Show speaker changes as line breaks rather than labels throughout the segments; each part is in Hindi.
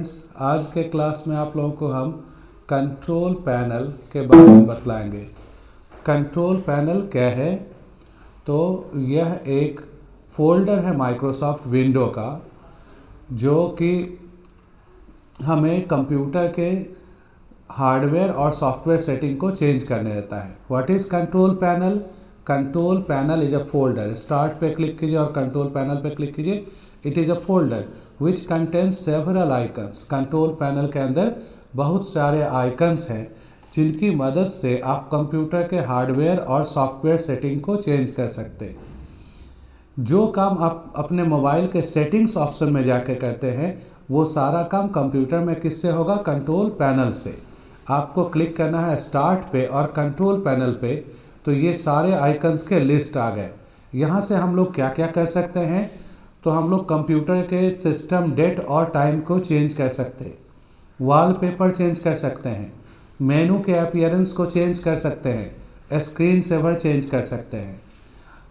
आज के क्लास में आप लोगों को हम कंट्रोल पैनल के बारे में बतलाएंगे। कंट्रोल पैनल क्या है? तो यह एक फोल्डर है माइक्रोसॉफ्ट विंडो का, जो कि हमें कंप्यूटर के हार्डवेयर और सॉफ्टवेयर सेटिंग को चेंज करने देता है। What is control panel? Control panel is a folder. Start पे क्लिक कीजिए और कंट्रोल पैनल पे क्लिक कीजिए। It is a folder which contains several icons. Control panel के अंदर बहुत सारे आइकन्स हैं जिनकी मदद से आप कंप्यूटर के हार्डवेयर और सॉफ्टवेयर सेटिंग को चेंज कर सकते हैं। जो काम आप अपने मोबाइल के सेटिंग्स ऑप्शन में जाके करते हैं, वो सारा काम कंप्यूटर में किससे होगा? कंट्रोल पैनल से। आपको क्लिक करना है स्टार्ट पे और कंट्रोल पैनल पे, तो ये सारे आइकन्स के लिस्ट आ गए। यहाँ से हम लोग क्या क्या कर सकते हैं? तो हम लोग कंप्यूटर के सिस्टम डेट और टाइम को चेंज कर सकते हैं, वॉलपेपर चेंज कर सकते हैं, मेनू के अपीयरेंस को चेंज कर सकते हैं, स्क्रीन सेवर चेंज कर सकते हैं,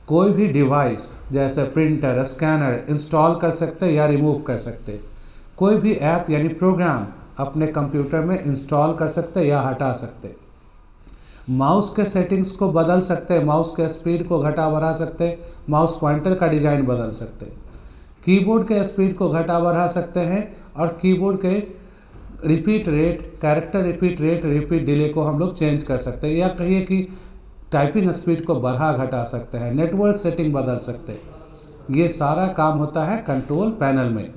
कोई भी डिवाइस जैसे प्रिंटर, स्कैनर इंस्टॉल कर सकते हैं या रिमूव कर सकते हैं, कोई भी ऐप यानी प्रोग्राम अपने कंप्यूटर में इंस्टॉल कर सकते हैं या हटा सकते हैं, माउस के सेटिंग्स को बदल सकते हैं, माउस के स्पीड को घटा बढ़ा सकते हैं, माउस पॉइंटर का डिज़ाइन बदल सकते हैं, कीबोर्ड के स्पीड को घटा बढ़ा सकते हैं, और कीबोर्ड के repeat rate, character repeat rate, repeat delay को हम लोग चेंज कर सकते हैं, या कहिए कि टाइपिंग स्पीड को बढ़ा घटा सकते हैं, नेटवर्क सेटिंग बदल सकते हैं। ये सारा काम होता है कंट्रोल पैनल में।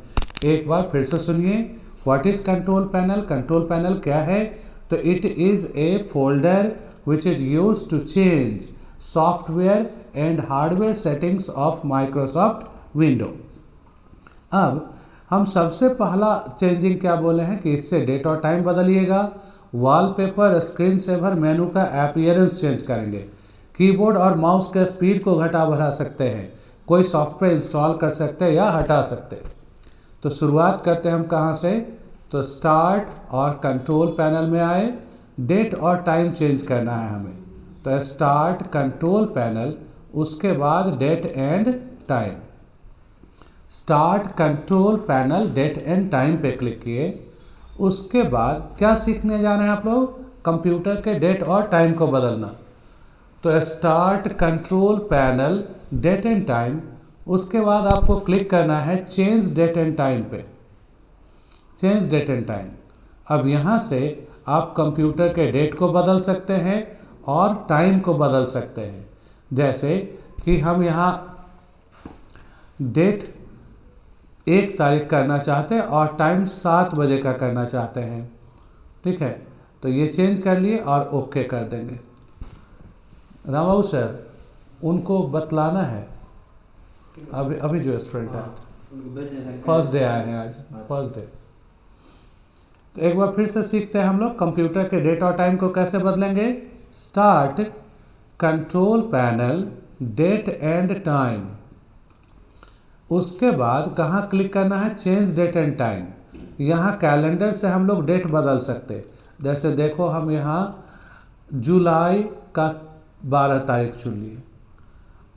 एक बार फिर से सुनिए, what is control panel? Control panel क्या है? तो it is a folder which is used to change software and hardware settings of Microsoft Windows। अब हम सबसे पहला चेंजिंग क्या बोले हैं कि इससे डेट और टाइम बदलिएगा, वॉलपेपर, स्क्रीन सेवर, मेनू का अपीयरेंस चेंज करेंगे, कीबोर्ड और माउस के स्पीड को घटा बढ़ा सकते हैं, कोई सॉफ्टवेयर इंस्टॉल कर सकते हैं या हटा सकते हैं। तो शुरुआत करते हैं हम कहाँ से? तो स्टार्ट और कंट्रोल पैनल में आए, डेट और टाइम चेंज करना है हमें। तो स्टार्ट कंट्रोल पैनल, उसके बाद date and time. Start control panel, date and time पे क्लिक किए। उसके बाद क्या सीखने जा रहे हैं आप लोग? कंप्यूटर के डेट और टाइम को बदलना। तो start control panel, date and time. उसके बाद आपको क्लिक करना है चेंज डेट एंड टाइम पे। Change date and time. अब यहाँ से आप कंप्यूटर के डेट को बदल सकते हैं और टाइम को बदल सकते हैं। जैसे कि हम यहाँ डेट 1 तारीख करना चाहते हैं और टाइम 7 बजे का करना चाहते हैं, ठीक है? तो ये चेंज कर लिए और ओके कर देंगे। रामाऊ सर, उनको बतलाना है अभी जो स्टूडेंट है, फर्स्ट डे आए हैं आज, फर्स्ट डे। तो एक बार फिर से सीखते हैं हम लोग कंप्यूटर के डेट और टाइम को कैसे बदलेंगे। Start control panel, date and time. उसके बाद कहाँ क्लिक करना है? Change date and time. यहाँ कैलेंडर से हम लोग डेट बदल सकते। जैसे देखो, हम यहाँ जुलाई का 12 तारीख चुन लिए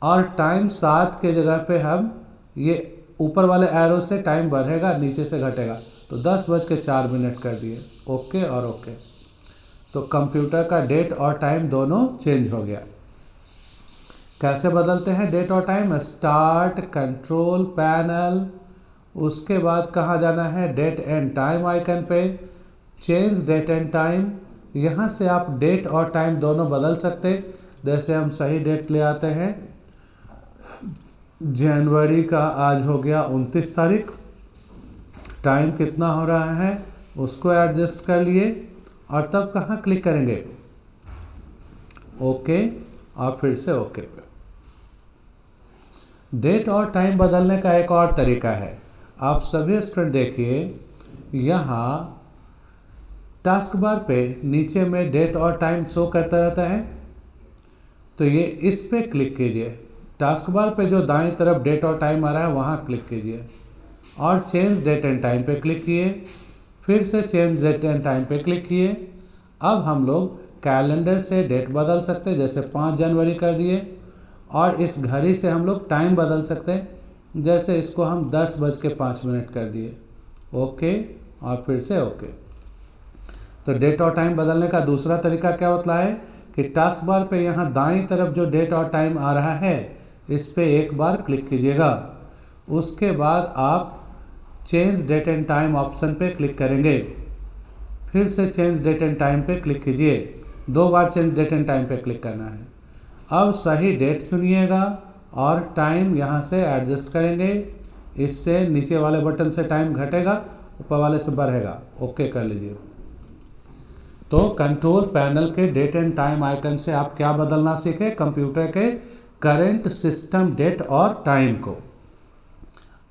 और टाइम 7 के जगह पे हम ये ऊपर वाले एरो से टाइम बढ़ेगा, नीचे से घटेगा, तो 10:04 कर दिए। ओके और ओके। तो कंप्यूटर का डेट और टाइम दोनों चेंज हो गया। कैसे बदलते हैं डेट और टाइम? स्टार्ट कंट्रोल पैनल, उसके बाद कहाँ जाना है? डेट एंड टाइम आइकन पे, चेंज डेट एंड टाइम। यहाँ से आप डेट और टाइम दोनों बदल सकते। जैसे हम सही डेट ले आते हैं, जनवरी का आज हो गया 29 तारीख, टाइम कितना हो रहा है उसको एडजस्ट कर लिए और तब कहाँ क्लिक करेंगे? ओके और फिर से ओके पे। डेट और टाइम बदलने का एक और तरीका है। आप सभी स्टूडेंट देखिए, यहाँ टास्क बार पे नीचे में डेट और टाइम शो करता रहता है, तो ये इस पे क्लिक कीजिए। टास्क बार पे जो दाएं तरफ डेट और टाइम आ रहा है वहाँ क्लिक कीजिए और चेंज डेट एंड टाइम पे क्लिक किए, फिर से चेंज डेट एंड टाइम पे क्लिक किए। अब हम लोग कैलेंडर से डेट बदल सकते हैं, जैसे 5 जनवरी कर दिए, और इस घड़ी से हम लोग टाइम बदल सकते हैं, जैसे इसको हम 10:05 कर दिए। ओके और फिर से ओके। तो डेट और टाइम बदलने का दूसरा तरीका क्या होता है कि टास्क बार पे यहाँ दाईं तरफ जो डेट और टाइम आ रहा है इस पे एक बार क्लिक कीजिएगा। उसके बाद आप change date and time option पे क्लिक करेंगे। फिर से चेंज डेट एंड टाइम पे क्लिक कीजिए। 2 बार चेंज डेट एंड टाइम पे क्लिक करना है। अब सही डेट चुनिएगा और टाइम यहाँ से एडजस्ट करेंगे। इससे नीचे वाले बटन से टाइम घटेगा, ऊपर वाले से बढ़ेगा। ओके कर लीजिए। तो कंट्रोल पैनल के डेट एंड टाइम आइकन से आप क्या बदलना सीखे? कंप्यूटर के करंट सिस्टम डेट और टाइम को।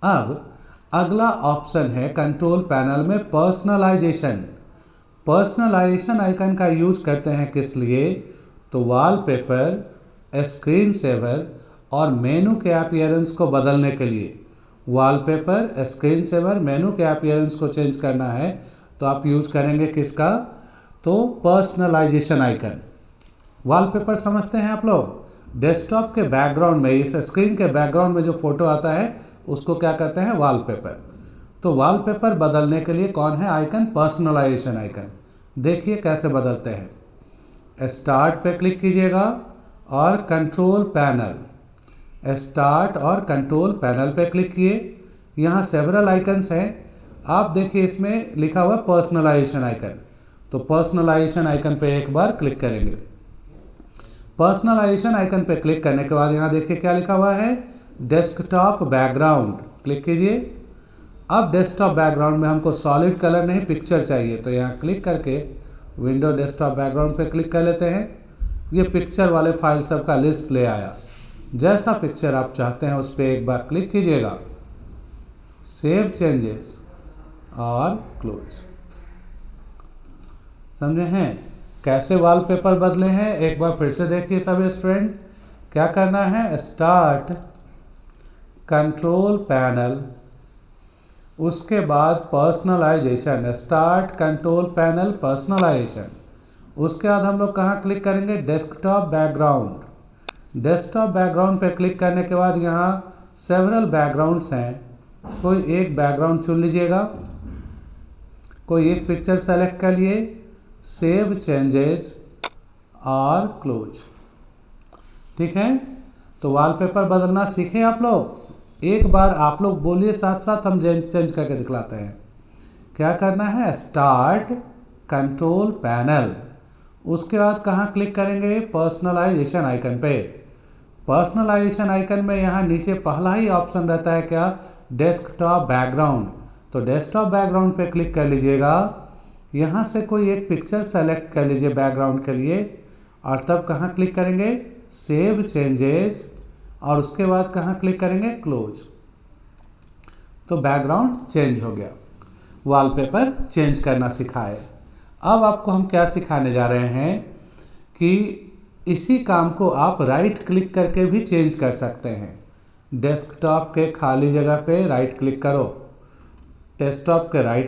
अब अगला ऑप्शन है कंट्रोल पैनल में पर्सनलाइजेशन। पर्सनलाइजेशन आइकन का यूज करते हैं किस लिए? तो वॉलपेपर, स्क्रीन सेवर और मेनू के अपीयरेंस को बदलने के लिए। वॉलपेपर, स्क्रीन सेवर, मेनू के अपीयरेंस को चेंज करना है तो आप यूज करेंगे किसका? तो पर्सनलाइजेशन आइकन। वॉलपेपर समझते हैं आप लोग? डेस्कटॉप के बैकग्राउंड में, इस स्क्रीन के बैकग्राउंड में जो फोटो आता है उसको क्या कहते हैं? वॉलपेपर। तो वॉलपेपर बदलने के लिए कौन है आइकन? Personalisation icon. देखिए कैसे बदलते हैं। स्टार्ट पे क्लिक कीजिएगा और कंट्रोल पैनल, स्टार्ट और कंट्रोल पैनल पे क्लिक किए। यहाँ सेवरल आइकन्स हैं। आप देखिए इसमें लिखा हुआ पर्सनलाइजेशन आइकन, तो पर्सनलाइजेशन आइकन पे एक बार क्लिक करेंगे। पर्सनलाइजेशन आइकन पे क्लिक करने के बाद यहाँ देखिए क्या लिखा हुआ है? Desktop background. क्लिक कीजिए। अब डेस्कटॉप बैकग्राउंड में हमको सॉलिड कलर नहीं, पिक्चर चाहिए, तो यहाँ क्लिक करके विंडो डेस्कटॉप बैकग्राउंड पे क्लिक कर लेते हैं। ये पिक्चर वाले फाइल सब का लिस्ट ले आया। जैसा पिक्चर आप चाहते हैं उस पर एक बार क्लिक कीजिएगा, सेव चेंजेस और क्लोज। समझे हैं कैसे वॉलपेपर बदले हैं? एक बार फिर से देखिए सब स्टूडेंट। क्या करना है? स्टार्ट कंट्रोल पैनल, उसके बाद personalisation. Start control panel personalisation. उसके बाद हम लोग कहाँ क्लिक करेंगे? Desktop background. डेस्कटॉप बैकग्राउंड पे क्लिक करने के बाद यहाँ सेवरल बैकग्राउंड्स हैं। कोई एक बैकग्राउंड चुन लीजिएगा, कोई एक पिक्चर सेलेक्ट कर लिए, सेव चेंजेस और क्लोज। ठीक है, तो वॉलपेपर बदलना सीखे आप लोग। एक बार आप लोग बोलिए साथ साथ, हम चेंज करके दिखलाते हैं। क्या करना है? स्टार्ट कंट्रोल पैनल, उसके बाद कहाँ क्लिक करेंगे? पर्सनलाइजेशन आइकन पे। पर्सनलाइजेशन आइकन में यहाँ नीचे पहला ही ऑप्शन रहता है क्या? Desktop background. तो डेस्कटॉप बैकग्राउंड पे क्लिक कर लीजिएगा। यहाँ से कोई एक पिक्चर सेलेक्ट कर लीजिए बैकग्राउंड के लिए और तब कहाँ क्लिक करेंगे? सेव चेंजेस और उसके बाद कहाँ क्लिक करेंगे? क्लोज। तो बैकग्राउंड चेंज हो गया। वॉलपेपर चेंज करना सिखाए। अब आपको हम क्या सिखाने जा रहे हैं कि इसी काम को आप राइट क्लिक करके भी चेंज कर सकते हैं। डेस्कटॉप के खाली जगह पे राइट क्लिक करो, डेस्कटॉप के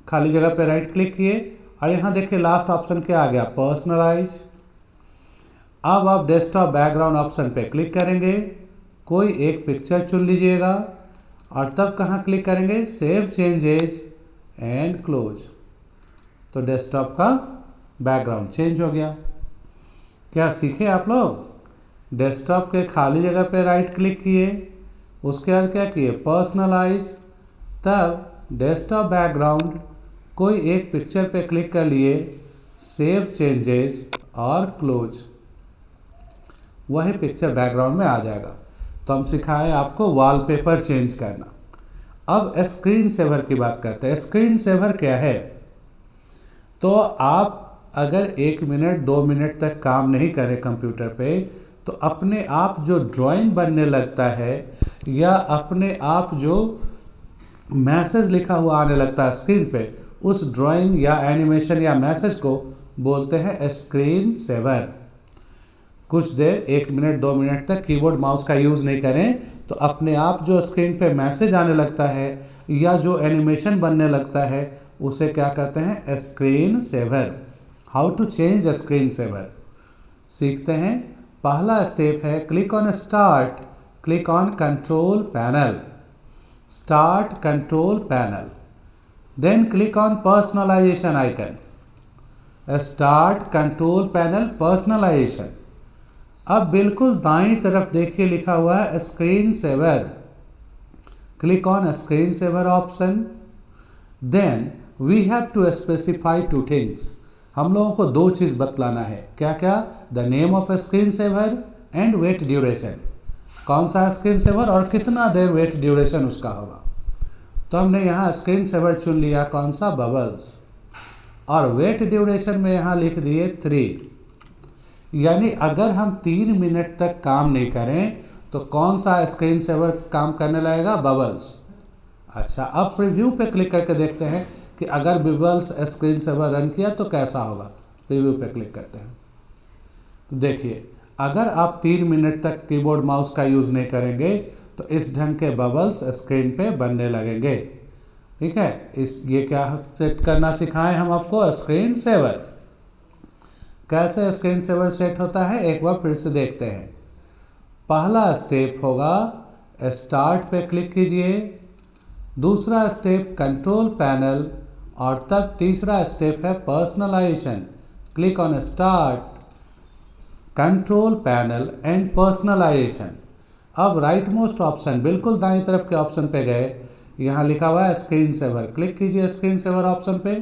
खाली जगह पे राइट क्लिक किए और यहाँ देखिए लास्ट ऑप्शन क्या आ गया? पर्सनलाइज। अब आप डेस्कटॉप बैकग्राउंड ऑप्शन पे क्लिक करेंगे, कोई एक पिक्चर चुन लीजिएगा और तब कहाँ क्लिक करेंगे? Save changes and close. तो डेस्कटॉप का बैकग्राउंड चेंज हो गया। क्या सीखे आप लोग? डेस्कटॉप के खाली जगह पे राइट क्लिक किए, उसके बाद क्या किए? पर्सनलाइज, तब डेस्कटॉप बैकग्राउंड, कोई एक पिक्चर पे क्लिक कर लिए, सेव चेंजेस और क्लोज। वही पिक्चर बैकग्राउंड में आ जाएगा। तो हम सिखाए आपको वॉलपेपर चेंज करना। अब स्क्रीन सेवर की बात करते हैं। स्क्रीन सेवर क्या है? तो आप अगर 1 मिनट 2 मिनट तक काम नहीं करें कंप्यूटर पे, तो अपने आप जो ड्राइंग बनने लगता है या अपने आप जो मैसेज लिखा हुआ आने लगता है स्क्रीन पे, उस ड्राइंग या एनिमेशन या मैसेज को बोलते हैं स्क्रीन सेवर। कुछ देर 1 मिनट 2 मिनट तक कीबोर्ड माउस का यूज़ नहीं करें तो अपने आप जो स्क्रीन पे मैसेज आने लगता है या जो एनिमेशन बनने लगता है उसे क्या कहते हैं? Screen saver. How to change screen saver सीखते हैं। पहला स्टेप है click on start, click on control panel. Start control panel, then click on personalisation icon, start control panel personalisation. अब बिल्कुल दाईं तरफ देखिए लिखा हुआ है screen saver, click on screen saver option. Then we have to specify two things, हम लोगों को दो चीज़ बतलाना है, क्या क्या, the name of screen saver and wait duration, कौन सा स्क्रीन सेवर और कितना देर वेट ड्यूरेशन उसका होगा। तो हमने यहाँ स्क्रीन सेवर चुन लिया, कौन सा, बबल्स, और वेट ड्यूरेशन में यहाँ लिख दिए 3, यानी अगर हम 3 मिनट तक काम नहीं करें तो कौन सा स्क्रीन सेवर काम करने लगेगा, बबल्स। अच्छा, अब प्रीव्यू पे क्लिक करके देखते हैं कि अगर बबल्स स्क्रीन सेवर रन किया तो कैसा होगा। प्रीव्यू पे क्लिक करते हैं तो देखिए, अगर आप 3 मिनट तक कीबोर्ड माउस का यूज़ नहीं करेंगे तो इस ढंग के बबल्स स्क्रीन पे बनने लगेंगे। ठीक है, ये क्या सेट करना सिखाएं हम आपको, स्क्रीन सेवर। कैसे स्क्रीन सेवर सेट होता है एक बार फिर से देखते हैं। पहला स्टेप होगा, स्टार्ट पे क्लिक कीजिए, दूसरा स्टेप कंट्रोल पैनल, और तब तीसरा स्टेप है personalisation. Click on start control panel and personalisation. अब राइट मोस्ट ऑप्शन, बिल्कुल दाईं तरफ के ऑप्शन पे गए, यहाँ लिखा हुआ है स्क्रीन सेवर, क्लिक कीजिए स्क्रीन सेवर ऑप्शन पे।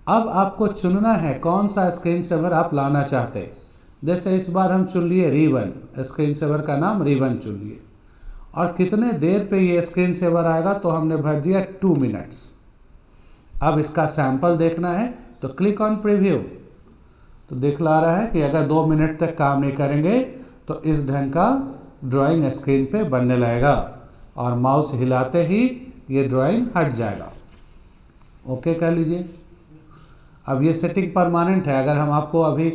अब आपको चुनना है कौन सा स्क्रीन सेवर आप लाना चाहते हैं। जैसे इस बार हम चुन लिए रिबन, स्क्रीन सेवर का नाम रिबन चुन लिए, और कितने देर पे ये स्क्रीन सेवर आएगा तो हमने भर दिया 2 मिनट्स। अब इसका सैंपल देखना है तो क्लिक ऑन प्रीव्यू, तो दिखला रहा है कि अगर 2 मिनट तक काम नहीं करेंगे तो इस ढंग का ड्राइंग स्क्रीन पे बनने लगेगा, और माउस हिलाते ही ये ड्राइंग हट जाएगा। ओके कर लीजिए। अब ये सेटिंग परमानेंट है, अगर हम आपको अभी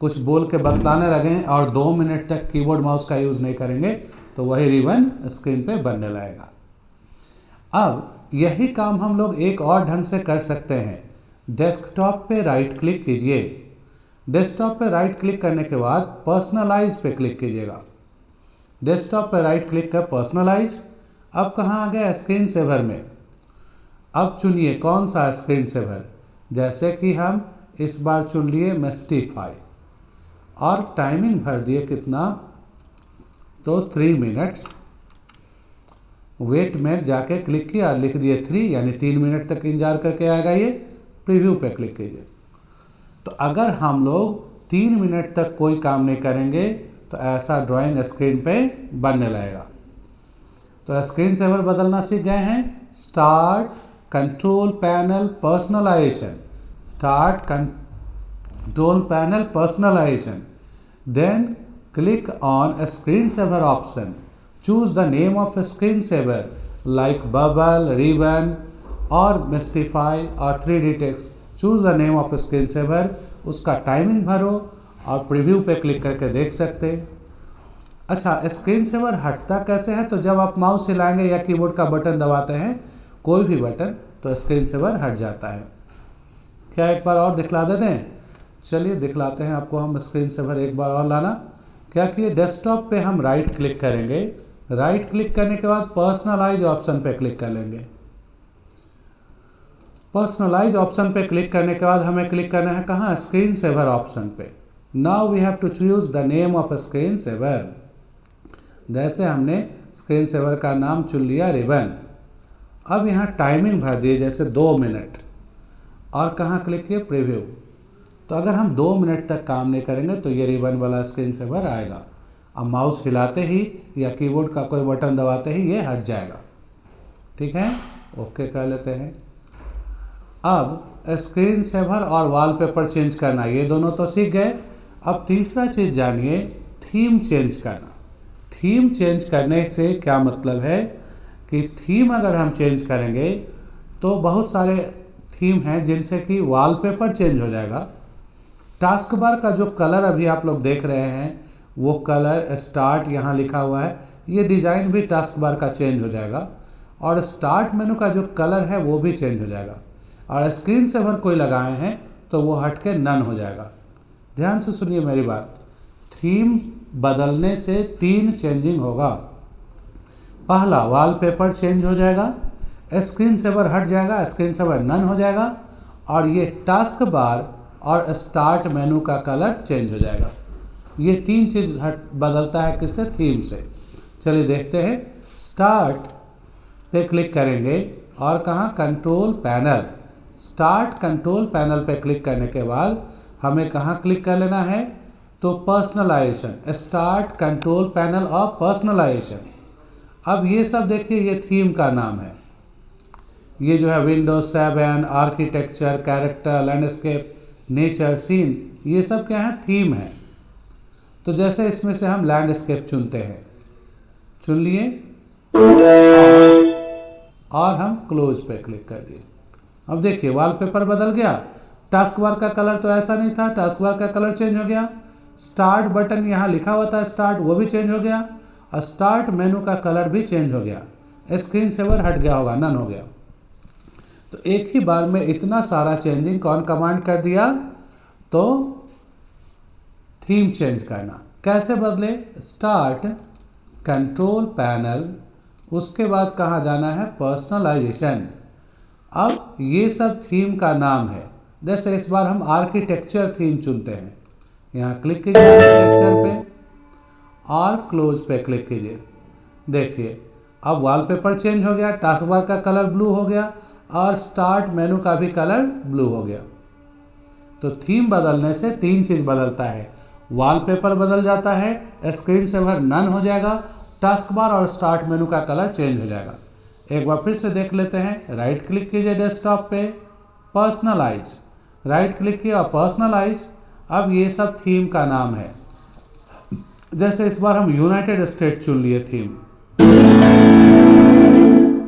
कुछ बोल के बतलाने लगे और 2 मिनट तक कीबोर्ड माउस का यूज़ नहीं करेंगे तो वही रिबन स्क्रीन पे बनने लगेगा। अब यही काम हम लोग एक और ढंग से कर सकते हैं। डेस्कटॉप पे राइट क्लिक कीजिए, डेस्कटॉप पे राइट क्लिक करने के बाद पर्सनलाइज पे क्लिक कीजिएगा। डेस्कटॉप पे राइट क्लिक कर पर्सनलाइज। अब कहाँ आ गया, स्क्रीन सेवर में। अब चुनिए कौन सा स्क्रीन सेवर, जैसे कि हम इस बार चुन लिए मेस्टिफाई, और टाइमिंग भर दिए कितना, तो 3 मिनट्स। वेट में जाके क्लिक किया, लिख दिए 3, यानी 3 मिनट तक इंतजार करके आएगा ये। प्रीव्यू पे क्लिक कीजिए। तो अगर हम लोग 3 मिनट तक कोई काम नहीं करेंगे तो ऐसा ड्राइंग स्क्रीन पे बनने लगेगा। तो स्क्रीन सेवर बदलना सीख गए हैं। Start control panel personalisation, start control panel personalisation, then click on a screensaver option, choose the name of a screensaver like bubble, ribbon or Mestify or 3D text, choose the name of a screensaver, उसका टाइमिंग भरो और प्रीव्यू पे क्लिक करके देख सकते। अच्छा, स्क्रीन सेवर हटता कैसे है, तो जब आप माउस हिलाएंगे या कीबोर्ड का बटन दबाते हैं, कोई भी बटन, तो स्क्रीन सेवर हट जाता है। क्या एक बार और दिखला देते हैं, चलिए दिखलाते हैं आपको हम स्क्रीन सेवर एक बार और लाना। क्या किए, डेस्कटॉप पे हम राइट क्लिक करेंगे, राइट क्लिक करने के बाद पर्सनलाइज ऑप्शन पे क्लिक कर लेंगे। पर्सनलाइज ऑप्शन पे क्लिक करने के बाद हमें क्लिक करना है कहाँ, स्क्रीन सेवर ऑप्शन पे। Now we have to choose the name of screen saver. जैसे हमने स्क्रीन सेवर का नाम चुन लिया रिबन। अब यहाँ टाइमिंग भर दिए, जैसे 2 मिनट, और कहाँ क्लिक किए, प्रीव्यू। तो अगर हम 2 मिनट तक काम नहीं करेंगे तो ये रिबन वाला स्क्रीन सेवर आएगा। अब माउस हिलाते ही या कीबोर्ड का कोई बटन दबाते ही ये हट जाएगा। ठीक है, ओके कर लेते हैं। अब स्क्रीन सेवर और वॉलपेपर चेंज करना, ये दोनों तो सीख गए। अब तीसरा चीज़ जानिए, थीम चेंज करना। थीम चेंज करने से क्या मतलब है कि थीम अगर हम चेंज करेंगे तो बहुत सारे थीम हैं जिनसे कि वॉलपेपर चेंज हो जाएगा। टास्क बार का जो कलर अभी आप लोग देख रहे हैं वो कलर स्टार्ट यहाँ लिखा हुआ है, ये डिज़ाइन भी टास्क बार का चेंज हो जाएगा, और स्टार्ट मेनू का जो कलर है वो भी चेंज हो जाएगा। और स्क्रीन सेवर कोई लगाए हैं तो वो हट के नन हो जाएगा। ध्यान से सुनिए मेरी बात, थीम बदलने से 3 चेंजिंग होगा। पहला, वॉलपेपर चेंज हो जाएगा, स्क्रीन सेवर हट जाएगा, स्क्रीन सेवर नन हो जाएगा और ये टास्क बार और स्टार्ट मेनू का कलर चेंज हो जाएगा। ये तीन चीज़ बदलता है किससे? थीम से। चलिए देखते हैं। स्टार्ट पे क्लिक करेंगे और कहाँ? Control panel. Start control panel पे क्लिक करने के बाद हमें कहाँ क्लिक कर लेना है? तो पर्सनलाइजेशन, स्टार्ट कंट्रोल पैनल और पर्सनलाइजेशन। अब ये सब देखिए, ये थीम का नाम है। ये जो है Windows 7, architecture, character, landscape, nature, scene, ये सब क्या है? थीम है। तो जैसे इसमें से हम लैंडस्केप चुनते हैं, चुन लिए और हम क्लोज पे क्लिक कर दिए। अब देखिए वॉलपेपर बदल गया। टास्क बार का कलर तो ऐसा नहीं था, टास्क बार का कलर चेंज हो गया। स्टार्ट बटन यहाँ लिखा हुआ था स्टार्ट, वो भी चेंज हो गया और स्टार्ट मेनू का कलर भी चेंज हो गया। स्क्रीन सेवर हट गया होगा, नन हो गया। तो एक ही बार में इतना सारा चेंजिंग कौन कमांड कर दिया? तो थीम चेंज करना। कैसे बदले? स्टार्ट कंट्रोल पैनल, उसके बाद कहाँ जाना है? पर्सनलाइजेशन। अब ये सब थीम का नाम है। जैसे इस बार हम आर्किटेक्चर थीम चुनते हैं, यहाँ क्लिक कीजिए आर्किटेक्चर पे और क्लोज पे क्लिक कीजिए। देखिए अब वॉलपेपर चेंज हो गया, टास्क बार का कलर ब्लू हो गया और स्टार्ट मेनू का भी कलर ब्लू हो गया। तो थीम बदलने से तीन चीज़ बदलता है। वॉलपेपर बदल जाता है, स्क्रीन सेवर नन हो जाएगा, टास्क बार और स्टार्ट मेनू का कलर चेंज हो जाएगा। एक बार फिर से देख लेते हैं। राइट क्लिक कीजिए डेस्कटॉप पे, पर्सनलाइज, राइट क्लिक किया और पर्सनलाइज। अब ये सब थीम का नाम है। जैसे इस बार हम यूनाइटेड स्टेट चुन लिए थीम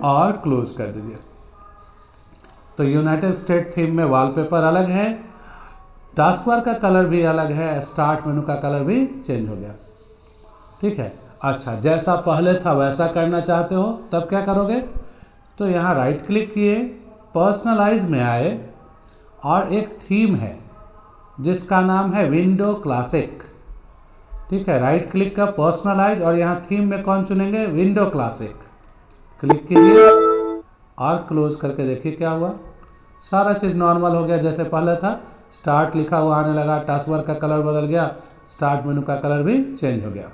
और क्लोज कर दीजिए। तो यूनाइटेड स्टेट थीम में वॉलपेपर अलग है, टास्क बार का कलर भी अलग है, स्टार्ट मेनू का कलर भी चेंज हो गया। ठीक है। अच्छा, जैसा पहले था वैसा करना चाहते हो तब क्या करोगे? तो यहाँ राइट क्लिक किए, पर्सनलाइज में आए और एक थीम है जिसका नाम है विंडो क्लासिक। ठीक है, राइट क्लिक का पर्सनलाइज और यहाँ थीम में कौन चुनेंगे? Window classic. क्लिक कीजिए और क्लोज करके देखिए क्या हुआ। सारा चीज़ नॉर्मल हो गया जैसे पहले था। स्टार्ट लिखा हुआ आने लगा, टास्क बार का कलर बदल गया, स्टार्ट मेनू का कलर भी चेंज हो गया।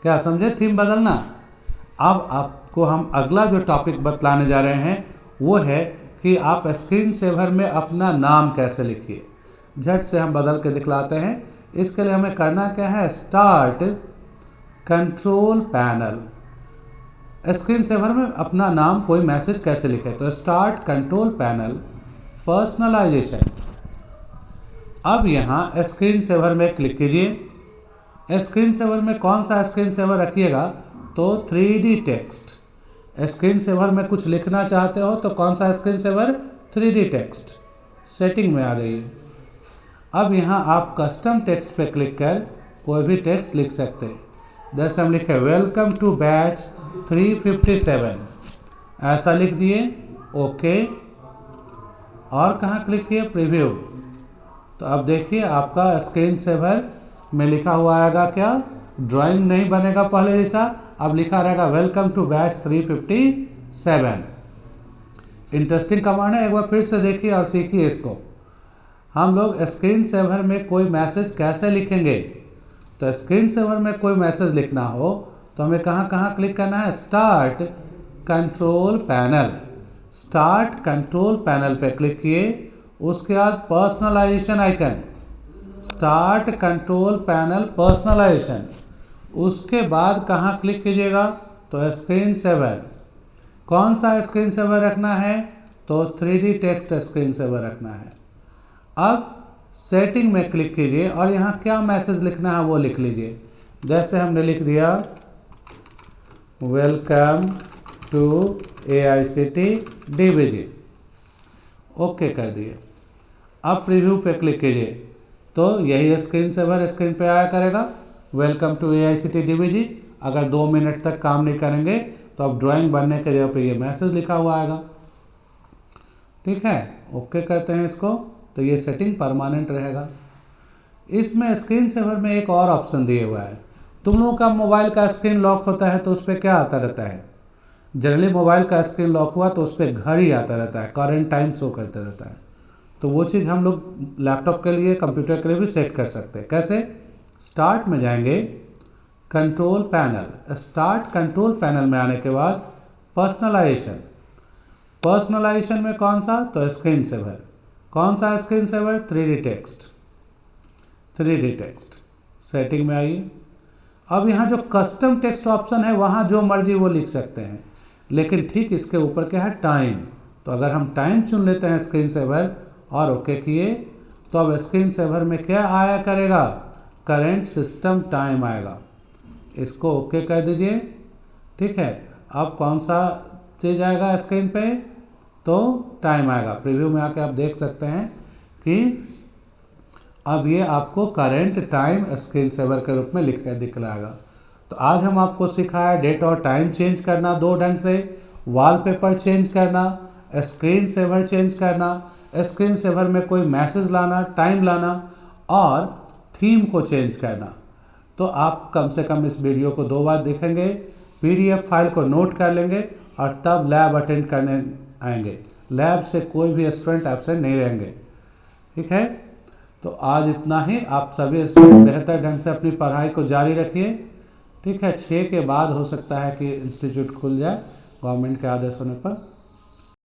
क्या समझे थीम बदलना? अब आपको हम अगला जो टॉपिक बतलाने जा रहे हैं वो है कि आप स्क्रीन सेवर में अपना नाम कैसे लिखिए। झट से हम बदल के दिखलाते हैं। इसके लिए हमें करना क्या है? Start control panel. Screen saver में अपना नाम, कोई मैसेज कैसे लिखे? तो स्टार्ट कंट्रोल पैनल, पर्सनलाइजेशन। अब यहाँ स्क्रीन सेवर में क्लिक कीजिए। स्क्रीन सेवर में कौन सा स्क्रीन सेवर रखिएगा? तो 3D टेक्स्ट। स्क्रीन सेवर में कुछ लिखना चाहते हो तो कौन सा screen saver? 3D text. Setting में आ जाइए। अब यहाँ आप कस्टम टेक्स्ट पे क्लिक कर कोई भी टेक्स्ट लिख सकते हैं। जैसे हम लिखे वेलकम टू बैच 357, ऐसा लिख दिए। ओके, और कहाँ क्लिक किए? प्रीव्यू। तो अब देखिए आपका स्क्रीन सेवर में लिखा हुआ आएगा क्या? ड्राइंग नहीं बनेगा पहले जैसा, अब लिखा रहेगा welcome to batch 357। Interesting command है, एक बार फिर से देखिए और सीखिए इसको। हम लोग स्क्रीन सेवर में कोई मैसेज कैसे लिखेंगे? तो स्क्रीन सेवर में कोई मैसेज लिखना हो तो हमें कहाँ कहाँ क्लिक करना है? Start control panel. Start control panel पे क्लिक किए, उसके बाद personalisation icon, start control panel personalisation. उसके बाद कहाँ क्लिक कीजिएगा? तो स्क्रीन सेवर। कौन सा स्क्रीन सेवर रखना है? तो 3D टेक्स्ट स्क्रीन सेवर रखना है। अब सेटिंग में क्लिक कीजिए और यहाँ क्या मैसेज लिखना है वो लिख लीजिए। जैसे हमने लिख दिया welcome to AICT DBG, okay कर दिए। अब प्रीव्यू पे क्लिक कीजिए तो यही स्क्रीन सेवर स्क्रीन पे आया करेगा, वेलकम टू AICT DBG। अगर 2 मिनट तक काम नहीं करेंगे तो अब ड्राइंग बनने के जगह पे ये मैसेज लिखा हुआ आएगा। ठीक है, ओके करते हैं इसको, तो ये सेटिंग परमानेंट रहेगा। इसमें स्क्रीन सेवर में एक और ऑप्शन दिए हुआ है। तुम लोगों का मोबाइल का स्क्रीन लॉक होता है तो उस पर क्या आता रहता है? जनरली मोबाइल का स्क्रीन लॉक हुआ तो उस पर घड़ी आता रहता है, करंट टाइम शो करते रहता है। तो वो चीज़ हम लोग लैपटॉप के लिए, कंप्यूटर के लिए भी सेट कर सकते हैं। कैसे? स्टार्ट में जाएंगे, control panel, start control panel में आने के बाद पर्सनलाइजेशन। पर्सनलाइजेशन में कौन सा? तो स्क्रीन सेवर। कौन सा screen saver? 3D text. 3D text setting में आइए। अब यहाँ जो कस्टम टेक्स्ट ऑप्शन है वहाँ जो मर्जी वो लिख सकते हैं, लेकिन ठीक इसके ऊपर क्या है? टाइम। तो अगर हम टाइम चुन लेते हैं स्क्रीन सेवर और ओके किए तो अब स्क्रीन सेवर में क्या आया करेगा? करेंट सिस्टम टाइम आएगा। इसको ओके कर दीजिए। ठीक है, अब कौन सा चीज़ आएगा स्क्रीन पे? तो टाइम आएगा। प्रीव्यू में आके आप देख सकते हैं कि अब ये आपको करेंट टाइम स्क्रीन सेवर के रूप में लिख कर दिखलाएगा। तो आज हम आपको सिखाया डेट और टाइम चेंज करना दो ढंग से, वॉलपेपर चेंज करना, स्क्रीन सेवर चेंज करना, स्क्रीन सेवर में कोई मैसेज लाना, टाइम लाना और थीम को चेंज करना। तो आप कम से कम इस वीडियो को 2 बार देखेंगे, PDF फाइल को नोट कर लेंगे और तब लैब अटेंड करने आएंगे। लैब से कोई भी स्टूडेंट एब्सेंट नहीं रहेंगे। ठीक है, तो आज इतना ही। आप सभी स्टूडेंट बेहतर ढंग से अपनी पढ़ाई को जारी रखिए। ठीक है, 6 के बाद हो सकता है कि इंस्टीट्यूट खुल जाए गवर्नमेंट के आदेश होने पर।